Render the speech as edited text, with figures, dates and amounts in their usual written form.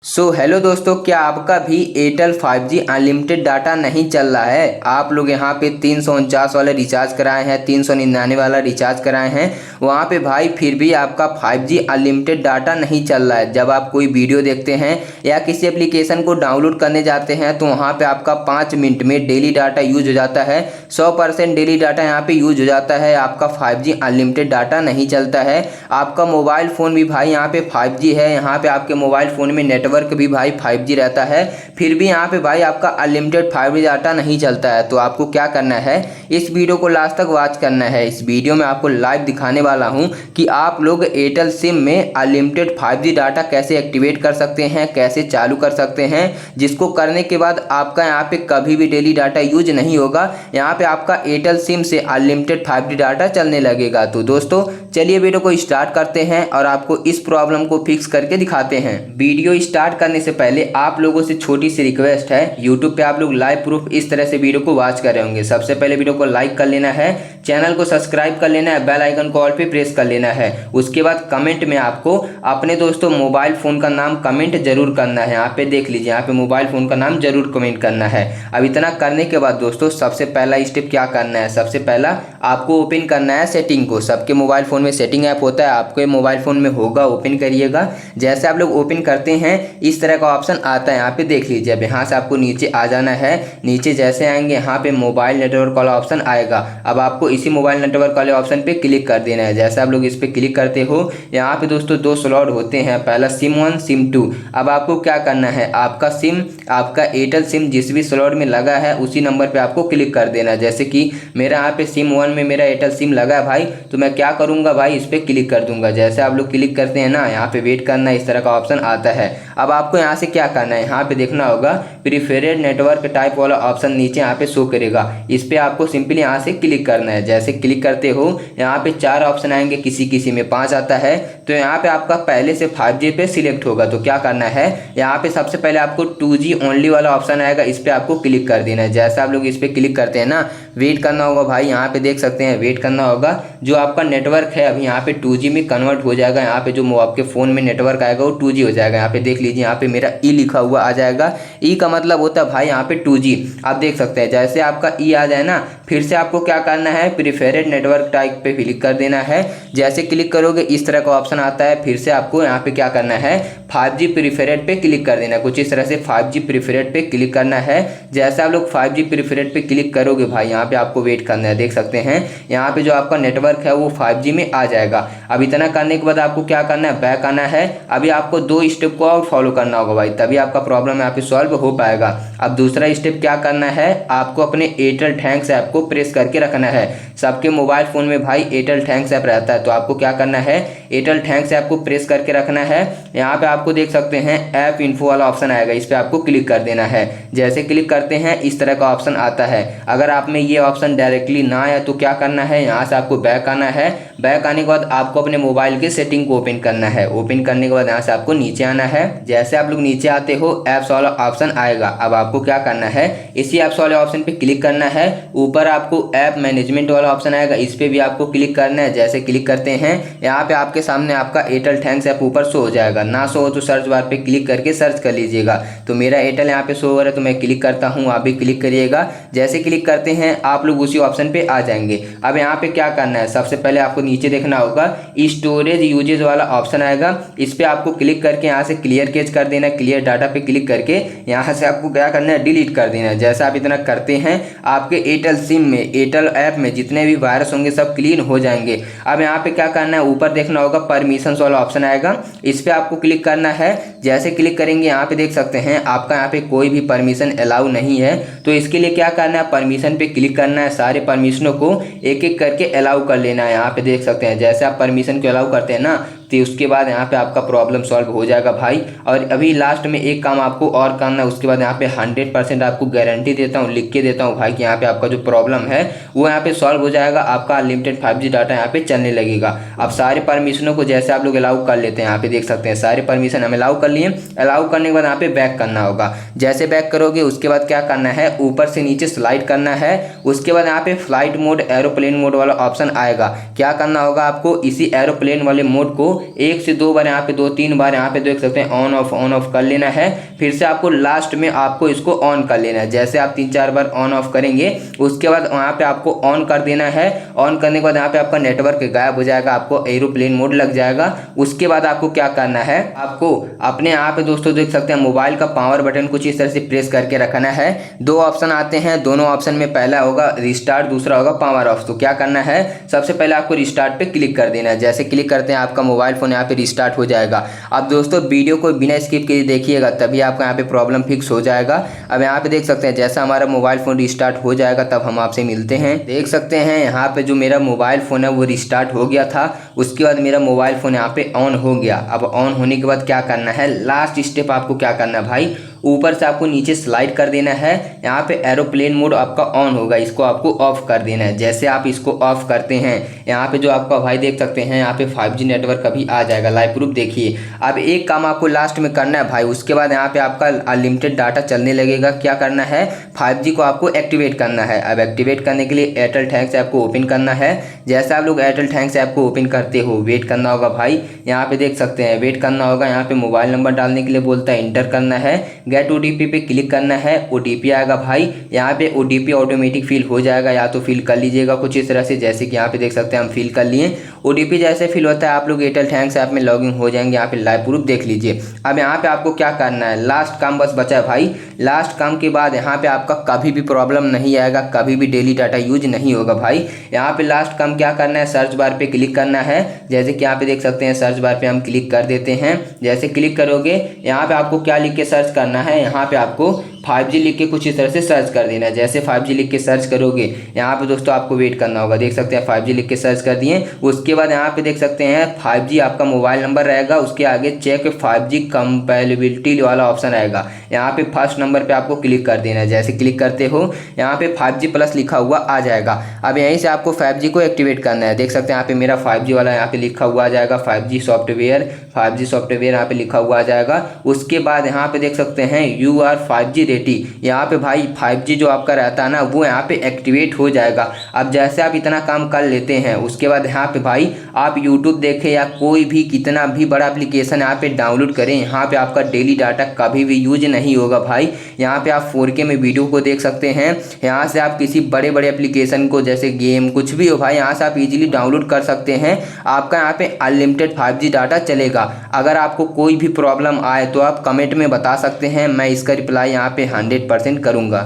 Hello दोस्तों, क्या आपका भी एयरटेल 5G अनलिमिटेड डाटा नहीं चल रहा है। आप लोग यहाँ पे 349 वाला रिचार्ज कराए हैं, 399 वाला रिचार्ज कराए हैं, वहाँ पे भाई फिर भी आपका 5G अनलिमिटेड डाटा नहीं चल रहा है। जब आप कोई वीडियो देखते हैं या किसी एप्लीकेशन को डाउनलोड करने जाते हैं तो वहाँ पे आपका 5 मिनट में डेली डाटा यूज हो जाता है। 100% डेली डाटा यहाँ पे यूज हो जाता है, आपका 5G अनलिमिटेड डाटा नहीं चलता है। आपका मोबाइल फ़ोन भी भाई यहाँ पे 5G है, यहाँ पे आपके मोबाइल फ़ोन में नेटवर्क भी भाई 5G रहता है, फिर भी यहाँ पे भाई आपका अनलिमिटेड 5G डाटा नहीं चलता है। तो आपको क्या करना है, इस वीडियो को लास्ट तक वॉच करना है। इस वीडियो में आपको लाइव दिखाने वाला हूँ कि आप लोग एयरटेल सिम में अनलिमिटेड 5G डाटा कैसे एक्टिवेट कर सकते हैं, कैसे चालू कर सकते हैं, जिसको करने के बाद आपका यहाँ पे कभी भी डेली डाटा यूज नहीं होगा। यहाँ पे आपका एयरटेल सिम से अनलिमिटेड 5G डाटा चलने लगेगा। तो दोस्तों चलिए वीडियो को स्टार्ट करते हैं और आपको इस प्रॉब्लम को फिक्स करके दिखाते हैं। वीडियो स्टार्ट करने से पहले आप लोगों से छोटी सी रिक्वेस्ट है, यूट्यूब पे आप लोग लाइव प्रूफ इस तरह से वीडियो को वॉच कर रहे होंगे। सबसे पहले वीडियो को लाइक कर लेना है, चैनल को सब्सक्राइब कर लेना है, बेल आइकन को ऑल पे प्रेस कर लेना है। उसके बाद कमेंट में आपको अपने दोस्तों मोबाइल फ़ोन का नाम कमेंट जरूर करना है। यहाँ पे देख लीजिए, यहाँ पे मोबाइल फ़ोन का नाम जरूर कमेंट करना है। अब इतना करने के बाद दोस्तों सबसे पहला स्टेप क्या करना है, सबसे पहला आपको ओपन करना है सेटिंग को। सबके मोबाइल फ़ोन में सेटिंग ऐप होता है, आपके मोबाइल फ़ोन में होगा, ओपन करिएगा। जैसे आप लोग ओपन करते हैं इस तरह का ऑप्शन आता है, यहाँ पे देख लीजिए। अब यहाँ से आपको नीचे आ जाना है, नीचे जैसे आएंगे यहाँ पे मोबाइल नेटवर्क वाला ऑप्शन आएगा। अब आपको इसी मोबाइल नेटवर्क वाले ऑप्शन पे क्लिक कर देना है। जैसे आप लोग इस पर क्लिक करते हो, यहाँ पे दोस्तों दो स्लॉट होते हैं, पहला सिम 1 सिम 2। अब आपको क्या करना है, आपका सिम, आपका एयरटेल सिम जिस भी स्लॉट में लगा है उसी नंबर पे आपको क्लिक कर देना है। जैसे कि मेरा यहाँ पे सिम 1 में मेरा एयरटेल सिम लगा है भाई, तो मैं क्या करूँगा भाई, इस पर क्लिक कर दूंगा। जैसे आप लोग क्लिक करते हैं ना, यहाँ पे वेट करना, इस तरह का ऑप्शन आता है। अब आपको यहाँ से क्या करना है, यहाँ पे देखना होगा प्रीफरेड नेटवर्क टाइप वाला ऑप्शन नीचे यहाँ पे शो करेगा, इस पे आपको सिंपली यहाँ से क्लिक करना है। जैसे क्लिक करते हो यहाँ पे 4 ऑप्शन आएंगे, किसी किसी में 5 आता है। तो यहाँ पे आपका पहले से 5G पे सिलेक्ट होगा। तो क्या करना है, यहाँ पे सबसे पहले आपको 2G ओनली वाला ऑप्शन आएगा, इस पे आपको क्लिक कर देना है। जैसे आप लोग इस पे क्लिक करते हैं ना, वेट करना होगा भाई, यहाँ पे देख सकते हैं वेट करना होगा। जो आपका नेटवर्क है अभी यहाँ पे 2G में कन्वर्ट हो जाएगा। यहाँ पे जो आपके फ़ोन में नेटवर्क आएगा वो 2G हो जाएगा। यहाँ पे देख लीजिए, यहाँ पे मेरा ई लिखा हुआ आ जाएगा। ई का मतलब होता है भाई यहाँ पे 2G, आप देख सकते हैं। जैसे आपका ई आ जाए ना, फिर से आपको क्या करना है, प्रीफरेड नेटवर्क टाइप पे क्लिक कर देना है। जैसे क्लिक करोगे इस तरह का ऑप्शन आता है, फिर से आपको यहाँ पे क्या करना है, 5G प्रीफरेड पे क्लिक कर देना है। कुछ इस तरह से 5G प्रीफरेड पे क्लिक करना है। जैसे आप लोग 5G प्रीफरेड पे क्लिक करोगे भाई, यहाँ पे आपको वेट करना है। देख सकते हैं यहाँ पे जो आपका नेटवर्क है वो 5G में आ जाएगा। अब इतना करने के बाद आपको क्या करना है, बैक आना है। अभी आपको 2 स्टेप को और फॉलो करना होगा भाई, तभी आपका प्रॉब्लम यहाँ पे सॉल्व हो पाएगा। अब दूसरा स्टेप क्या करना है, आपको अपने एयरटेल थैंक्स ऐप को प्रेस करके रखना है। सबके मोबाइल फ़ोन में भाई एयरटेल थैंक्स ऐप रहता है, तो आपको क्या करना है, एयरटेल थैंक्स ऐप को प्रेस करके रखना है। यहाँ पे आपको देख सकते हैं ऐप इन्फो वाला ऑप्शन आएगा, इस पर आपको क्लिक कर देना है। जैसे क्लिक करते हैं इस तरह का ऑप्शन आता है। अगर आप में ये ऑप्शन डायरेक्टली ना आया तो क्या करना है, यहाँ से आपको बैक आना है। बैक आने के बाद आपको अपने मोबाइल के सेटिंग को ओपन करना है। ओपन करने के बाद यहाँ से आपको नीचे आना है। जैसे आप लोग नीचे आते हो ऐप्स वाला ऑप्शन आएगा। अब आपको क्या करना है, इसी ऐप्स वाले ऑप्शन पे क्लिक करना है। ऊपर आपको ऐप मैनेजमेंट वाला ऑप्शन आएगा, इस पे भी आपको क्लिक करना है। जैसे क्लिक करते हैं यहाँ पे आपके सामने आपका एयरटेल थैंक्स ऐप ऊपर शो हो जाएगा। ना शो हो तो सर्च बार पे क्लिक करके सर्च कर लीजिएगा। तो मेरा एयरटेल यहाँ पे शो हो रहा है तो मैं क्लिक करता हूँ, आप भी क्लिक करिएगा। जैसे क्लिक करते हैं आप लोग उसी ऑप्शन पे आ जाएंगे। अब यहाँ पे क्या करना है, सबसे पहले आपको नीचे देखना होगा स्टोरेज यूजेज वाला ऑप्शन आएगा, इस पे आपको क्लिक करके यहाँ से क्लियर कैच कर देना। क्लियर डाटा पे क्लिक करके यहाँ से आपको क्या करना है, डिलीट कर देना है। जैसा आप इतना करते हैं आपके एयरटेल सिम में, एयरटेल ऐप में जितने भी वायरस होंगे सब क्लीन हो जाएंगे। अब यहाँ पे क्या करना है, ऊपर देखना होगा परमिशंस वाला ऑप्शन आएगा, इस पे आपको क्लिक करना है। जैसे क्लिक करेंगे यहाँ पे देख सकते हैं आपका यहाँ पे कोई भी परमिशन अलाउ नहीं है। तो इसके लिए क्या करना है, परमिशन पे क्लिक करना है। सारे परमिशनों को एक एक करके अलाउ कर लेना है। यहाँ पे देख सकते हैं जैसे आप परमिशन को अलाउ करते हैं ना, तो उसके बाद यहाँ पे आपका प्रॉब्लम सॉल्व हो जाएगा भाई। और अभी लास्ट में एक काम आपको और करना है, उसके बाद यहाँ पे 100% आपको गारंटी देता हूँ, लिख के देता हूँ भाई कि यहाँ पे आपका जो प्रॉब्लम है वो यहाँ पे सॉल्व हो जाएगा। आपका अनलिमिटेड 5G डाटा यहाँ पे चलने लगेगा। अब सारे परमिशनों को जैसे आप लोग अलाउ कर लेते हैं, यहाँ पे देख सकते हैं सारे परमिशन हम अलाउ कर लिए। अलाउ करने के बाद यहाँ पे बैक करना होगा। जैसे बैक करोगे उसके बाद क्या करना है, ऊपर से नीचे स्लाइड करना है। उसके बाद यहाँ पे फ्लाइट मोड, एरोप्लेन मोड वाला ऑप्शन आएगा। क्या करना होगा, आपको इसी एरोप्लेन वाले मोड को एक से दो बार यहाँ पे 2-3 बार यहाँ पे देख सकते हैं ऑन ऑफ कर लेना है। फिर से आपको लास्ट में आपको इसको ऑन कर लेना है। जैसे आप 3-4 बार ऑन ऑफ करेंगे उसके बाद वहाँ पे आपको ऑन कर देना है। ऑन करने के बाद यहाँ पे आपका नेटवर्क गायब हो जाएगा, आपको एरोप्लेन मोड लग जाएगा। उसके बाद आपको क्या करना है, आपको अपने यहाँ पे दोस्तों देख सकते हैं मोबाइल का पावर बटन कुछ इस तरह से प्रेस करके रखना है। दो ऑप्शन आते हैं, दोनों ऑप्शन में पहला होगा रिस्टार्ट, दूसरा होगा पावर ऑफ। तो क्या करना है, सबसे पहले आपको रिस्टार्ट पे क्लिक कर देना है। जैसे क्लिक करते हैं आपका मोबाइल फोन यहाँ पे रिस्टार्ट हो जाएगा। अब दोस्तों वीडियो को बिना स्किप किए देखिएगा, तभी आपका यहाँ पे प्रॉब्लम फिक्स हो जाएगा। अब यहाँ पे देख सकते हैं जैसा हमारा मोबाइल फोन रिस्टार्ट हो जाएगा तब हम आपसे मिलते हैं। देख सकते हैं यहाँ पे जो मेरा मोबाइल फोन है वो रिस्टार्ट हो गया था। उसके बाद मेरा मोबाइल फोन यहाँ पे ऑन हो गया। अब ऑन होने के बाद क्या करना है, लास्ट स्टेप आपको क्या करना है भाई, ऊपर से आपको नीचे स्लाइड कर देना है। यहाँ पे एरोप्लेन मोड आपका ऑन होगा, इसको आपको ऑफ कर देना है। जैसे आप इसको ऑफ करते हैं यहाँ पे जो आपका भाई देख सकते हैं यहाँ पे 5G नेटवर्क अभी आ जाएगा, लाइव प्रूफ देखिए। अब एक काम आपको लास्ट में करना है भाई, उसके बाद यहाँ पे आपका अनलिमिटेड डाटा चलने लगेगा। क्या करना है, 5G को आपको एक्टिवेट करना है। अब एक्टिवेट करने के लिए एयरटेल थैंक्स ऐप को ओपन करना है। जैसे आप लोग एयरटेल थैंक्स ऐप को ओपन करते हो, वेट करना होगा भाई। यहाँ पे देख सकते हैं वेट करना होगा। यहाँ पे मोबाइल नंबर डालने के लिए बोलता है इंटर करना है। गेट ओटीपी पे क्लिक करना है, ओटीपी आएगा भाई। यहाँ पे ओटीपी ऑटोमेटिक फिल हो जाएगा, या तो फिल कर लीजिएगा कुछ इस तरह से, जैसे कि यहाँ पे देख सकते हैं हम फिल कर लिए। ओटीपी जैसे फिल होता है आप लोग एयरटेल थैंक्स ऐप में लॉगिन हो जाएंगे। यहाँ पे लाइव प्रूफ देख लीजिए। अब यहाँ पे आपको क्या करना है, लास्ट काम बस बचा है भाई। लास्ट काम के बाद यहाँ पे आपका कभी भी प्रॉब्लम नहीं आएगा, कभी भी डेली डाटा यूज नहीं होगा भाई। यहाँ पे लास्ट काम क्या करना है, सर्च बार पे क्लिक करना है। जैसे कि यहाँ पे देख सकते हैं सर्च बार पे हम क्लिक कर देते हैं। जैसे क्लिक करोगे यहाँ पे आपको क्या लिख के सर्च करना है, यहाँ पे आपको 5G लिख के कुछ इस तरह से सर्च कर देना है। जैसे 5G लिख के सर्च करोगे यहाँ पे दोस्तों आपको वेट करना होगा। देख सकते हैं 5G लिख के सर्च कर दिए। उसके बाद यहाँ पे देख सकते हैं 5G आपका मोबाइल नंबर रहेगा, उसके आगे चेक 5G कंपैटिबिलिटी वाला ऑप्शन आएगा। यहाँ पे फर्स्ट नंबर पे आपको क्लिक कर देना है। जैसे क्लिक करते हो यहाँ पे 5G प्लस लिखा हुआ आ जाएगा। अब यहीं से आपको 5G को एक्टिवेट करना है। देख सकते हैं यहाँ पे मेरा 5G वाला यहाँ पे लिखा हुआ आ जाएगा, 5G सॉफ्टवेयर यहाँ पे लिखा हुआ आ जाएगा। उसके बाद यहाँ पे देख सकते हैं यू आर 5G रेडी। यहाँ पे भाई 5G जो आपका रहता है ना वो यहाँ पे एक्टिवेट हो जाएगा। अब जैसे आप इतना काम कर लेते हैं उसके बाद यहाँ पे भाई आप YouTube देखें या कोई भी कितना भी बड़ा एप्लीकेशन यहाँ पे डाउनलोड करें, यहाँ पे आपका डेली डाटा कभी भी यूज नहीं होगा भाई। यहाँ पे आप 4K में वीडियो को देख सकते हैं। यहाँ से आप किसी बड़े बड़े एप्लीकेशन को जैसे गेम कुछ भी हो भाई यहाँ से आप इजीली डाउनलोड कर सकते हैं। आपका यहाँ पे अनलिमिटेड 5G डाटा चलेगा। अगर आपको कोई भी प्रॉब्लम आए तो आप कमेंट में बता सकते हैं, मैं इसका रिप्लाई यहाँ पे 100% करूँगा।